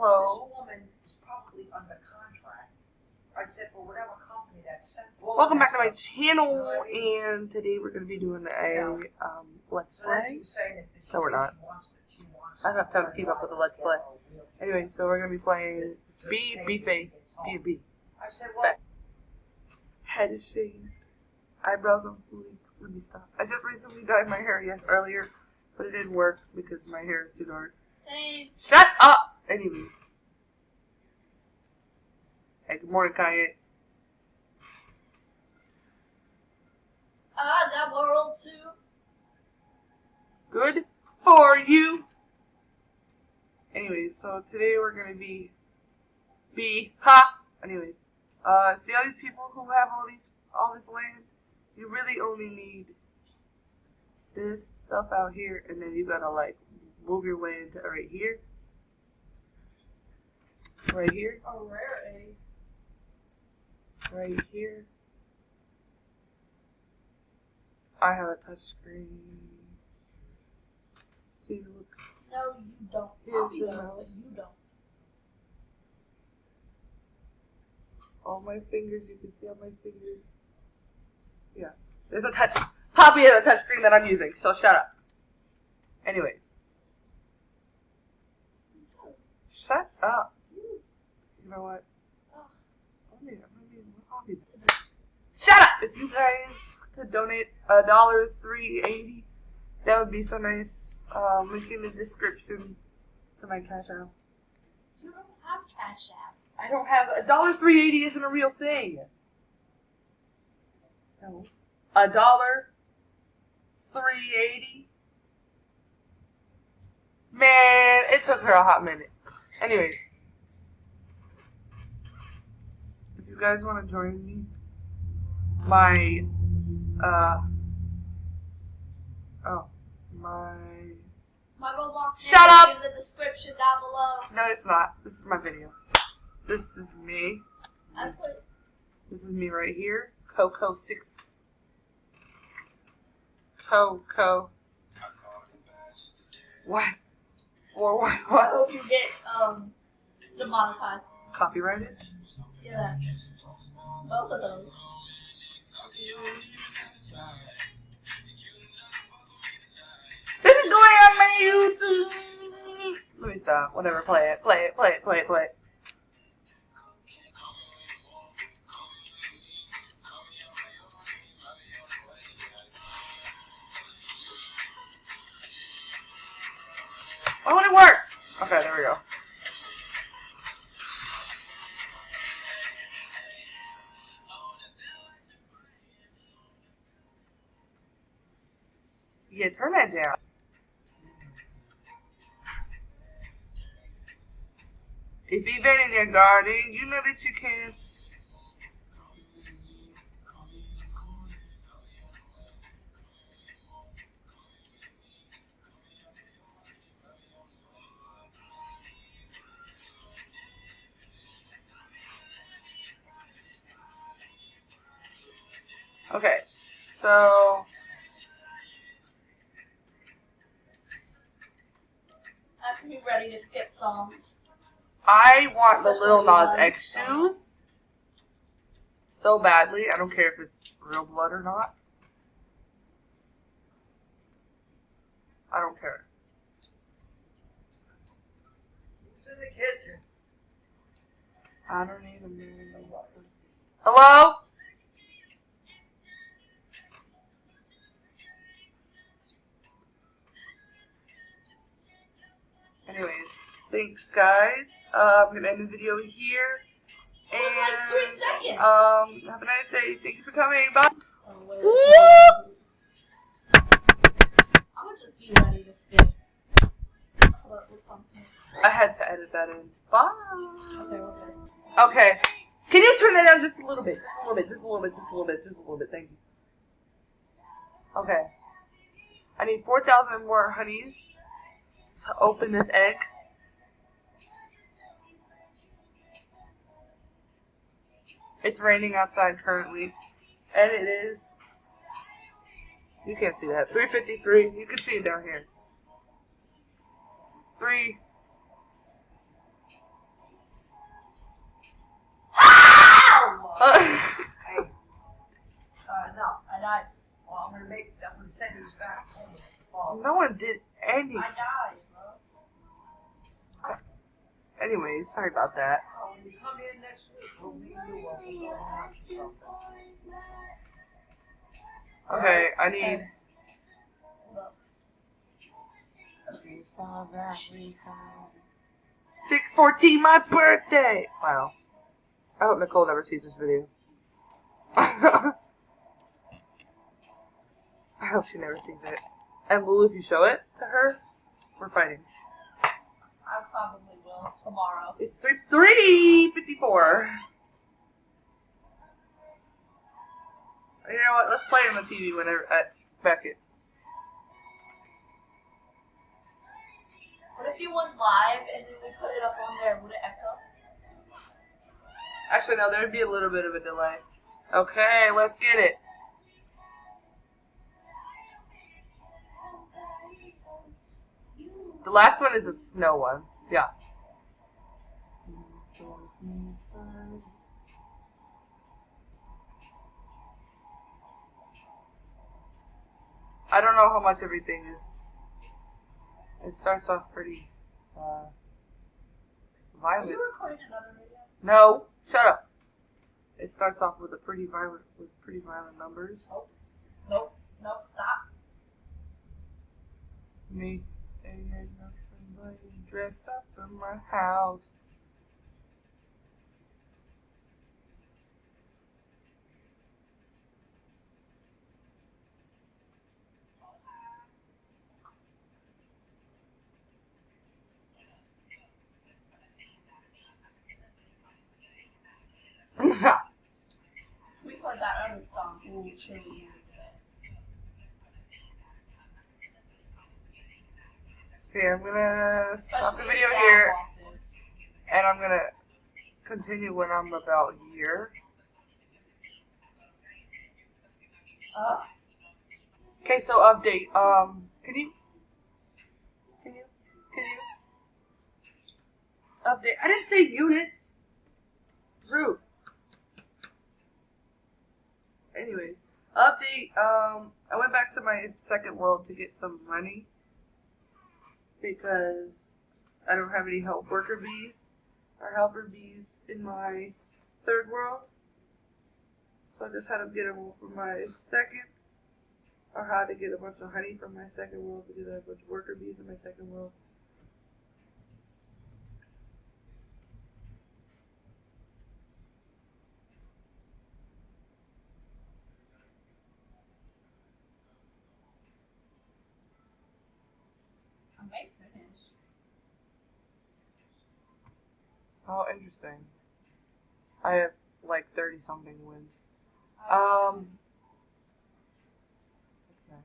Hello. This woman is probably under contract. I said, for whatever company that's sent. Welcome back to my channel, and today we're going to be doing a Let's Play. No, we're not. I don't have time to keep up with the Let's Play. Anyway, so we're going to be playing B-Face, B&B. Head is shaved. Eyebrows on fleek. Let me stop. I just recently dyed my hair earlier, but it didn't work because my hair is too dark. Same. Shut up! Anyways. Hey, good morning, Kanye. I got world too. Good for you. Anyways, so today we're gonna be Anyways, see all these people who have all this land? You really only need this stuff out here, and then you gotta like move your way into right here. Right here. A rare egg. Right here. I have a touch screen. See, look. No, you don't. Here's You the don't. mouse. You don't. All my fingers, you can see all my fingers. Yeah. There's a touch. Poppy has a touch screen that I'm using, so shut up. Anyways. Shut up. You know what? Shut up! If you guys could donate $3.80, that would be so nice. Link in the description to my Cash App. You don't have Cash App. I don't have $3.80 isn't a real thing. No. $3.80. Man, it took her a hot minute. Anyways, if you guys want to join me, my Roblox Shut link up! in the description down below. No, it's not. This is my video. This is me. This is me right here. Coco6. Coco. What? For what? I hope you get demonetized. Copyrighted? Yeah. Both of those. This is going on my YouTube. Let me stop. Whatever. Play it. Play it. Play it. Play it. Play it. Why won't it work? Okay, there we go. Yeah, turn that down. If you've been in your garden, you know that you can. Okay, so After you're ready to skip songs. I want the Lil Nas X shoes so badly. I don't care if it's real blood or not. I don't care. It's in the kitchen. I don't need them. Hello? Anyways, thanks guys. I'm gonna end the video here. And like 3 seconds. Have a nice day. Thank you for coming. Bye. I'm gonna just be ready to skip. With something. I had to edit that in. Bye. Okay. Okay. Can you turn that down just a little bit? Just a little bit. Just a little bit. Just a little bit. Just a little bit. Thank you. Okay. I need 4,000 more honeys to open this egg. It's raining outside currently, and it is. You can't see that. 3:53. You can see it down here. 3. No one did any. I died, bro. Anyways, sorry about that. Oh, when you come in next week, we'll meet you. Okay, I need. Look. 6/14, my birthday! Wow. I hope Nicole never sees this video. I hope she never sees it. And Lulu, if you show it to her, we're fighting. I probably will tomorrow. It's 3:54. You know what? Let's play on the TV whenever at Beckett. What if you went live and then we put it up on there? Would it echo? Actually, no, there'd be a little bit of a delay. Okay, let's get it. The last one is a snow one. Yeah. I don't know how much everything is. It starts off pretty Are violent. you recording another video? No, shut up. It starts off with pretty violent numbers. Nope, stop. Me and somebody dressed up in my house. We played that other song, Ooh, Chilly. Okay, I'm gonna stop the video here, and I'm gonna continue when I'm about here. Okay, so update. Can you update? I didn't say units. Rude. Anyways, update. I went back to my second world to get some money because I don't have any helper bees in my third world. So I just had to get them from my second, or how to get a bunch of honey from my second world because I have a bunch of worker bees in my second world. I might finish. Oh, interesting. I have like 30 something wins. That's nice.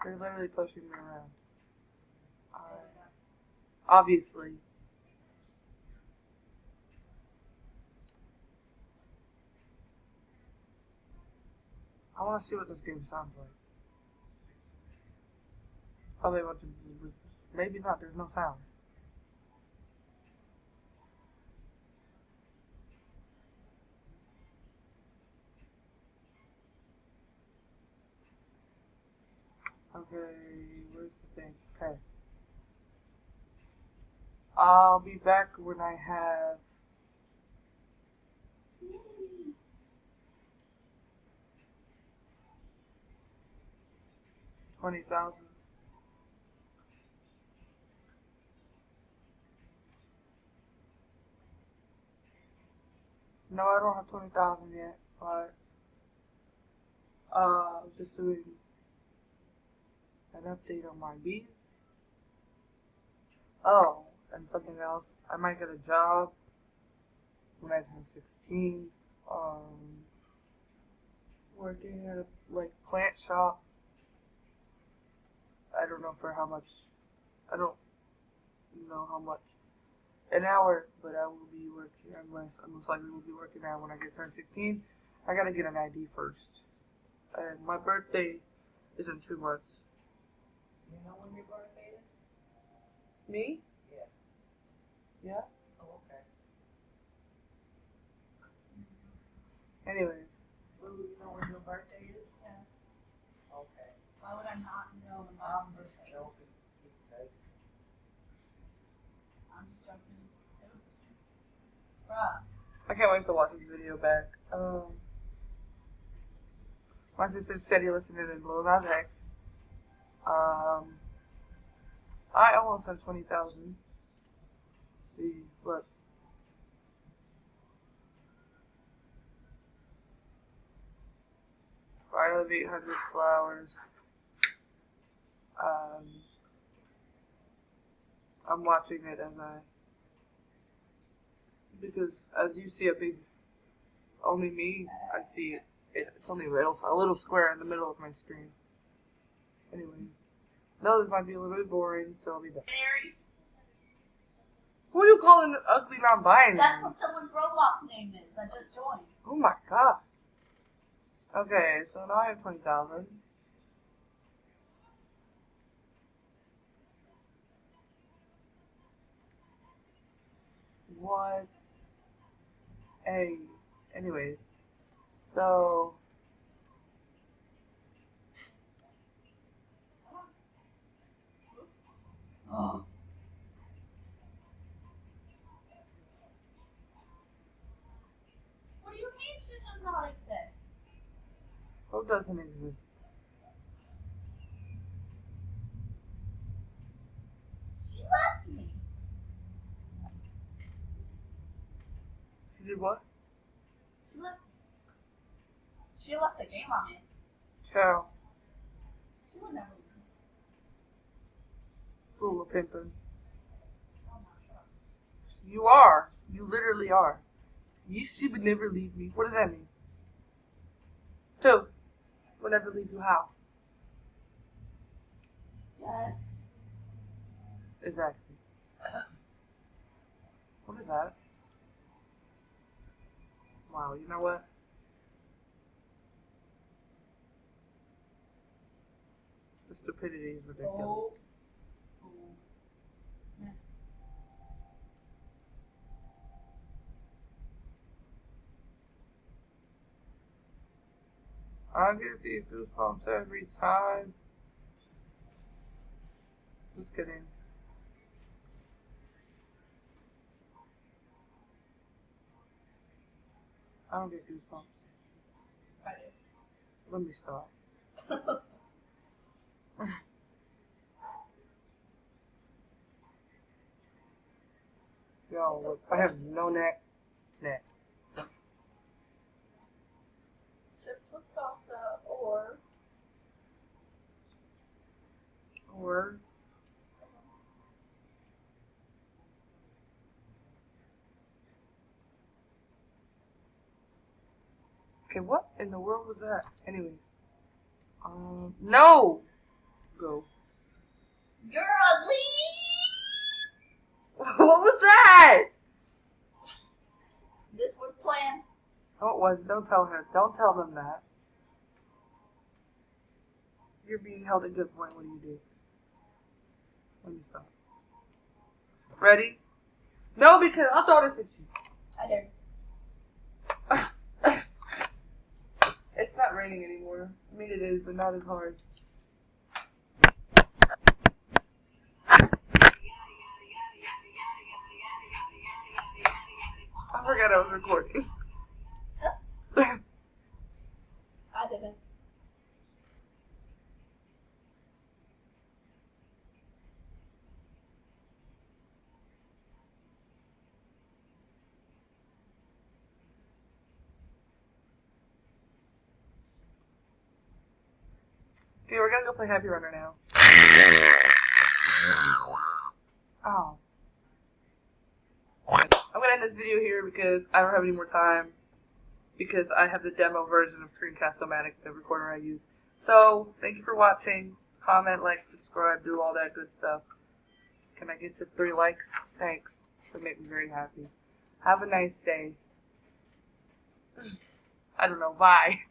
They're literally pushing me around. Obviously. I want to see what this game sounds like. Probably a bunch of... Maybe not, there's no sound. Okay, where's the thing? Okay. I'll be back when I have... 20,000. No, I don't have 20,000 yet, but I was just doing an update on my bees. Oh, and something else. I might get a job when I turn 16. Working at a plant shop. I don't know for how much. I don't know how much an hour, but I will be working. I most likely will be working out when I get turned 16. I gotta get an ID first. And my birthday is in 2 months. You know when your birthday is? Me? Yeah. Yeah? Oh, okay. Anyways, Bruh. I can't wait to watch this video back. My sister's steady listening to Lil Nas X. I almost have 20,000. See, look. I have 800 flowers. I'm watching it because as you see a big, only me, I see it. It's only a little square in the middle of my screen. Anyways, no, this might be a little bit boring, so I'll be back. Who are you calling ugly non-binary? That's what someone's Roblox name is. I just joined. Oh my god. Okay, so now I have 20,000. What? Hey, anyways, so Oh. What do you mean she does not exist? what doesn't exist? She left me. She did what? She left the game on me. Ciao. She would never leave me. Little pimpin'. Oh my god. You are. You literally are. She would never leave me. What does that mean? Who? Would never leave you how? Yes. Exactly. What is that? Wow, you know what? The stupidity is ridiculous. Oh. I get these goosebumps every time. Just kidding. I don't get goosebumps. I Let me stop. do. Yo, look, I have no neck. Neck. Chips with salsa or Or okay, what in the world was that? Anyways. No! Go. you're ugly. What was that? This was planned. No, it wasn't. Don't tell her. Don't tell them that. You're being held at gunpoint. What do you do? Let me stop. Ready? No, because I'll throw this at you. I dare. It's not raining anymore. I mean, it is, but not as hard. I forgot I was recording. I didn't. Okay, we're gonna go play Happy Runner now. Oh. I'm gonna end this video here because I don't have any more time. Because I have the demo version of Screencast-O-Matic, the recorder I use. So, thank you for watching. Comment, like, subscribe, do all that good stuff. Can I get to 3 likes? Thanks. That make me very happy. Have a nice day. I don't know. Bye.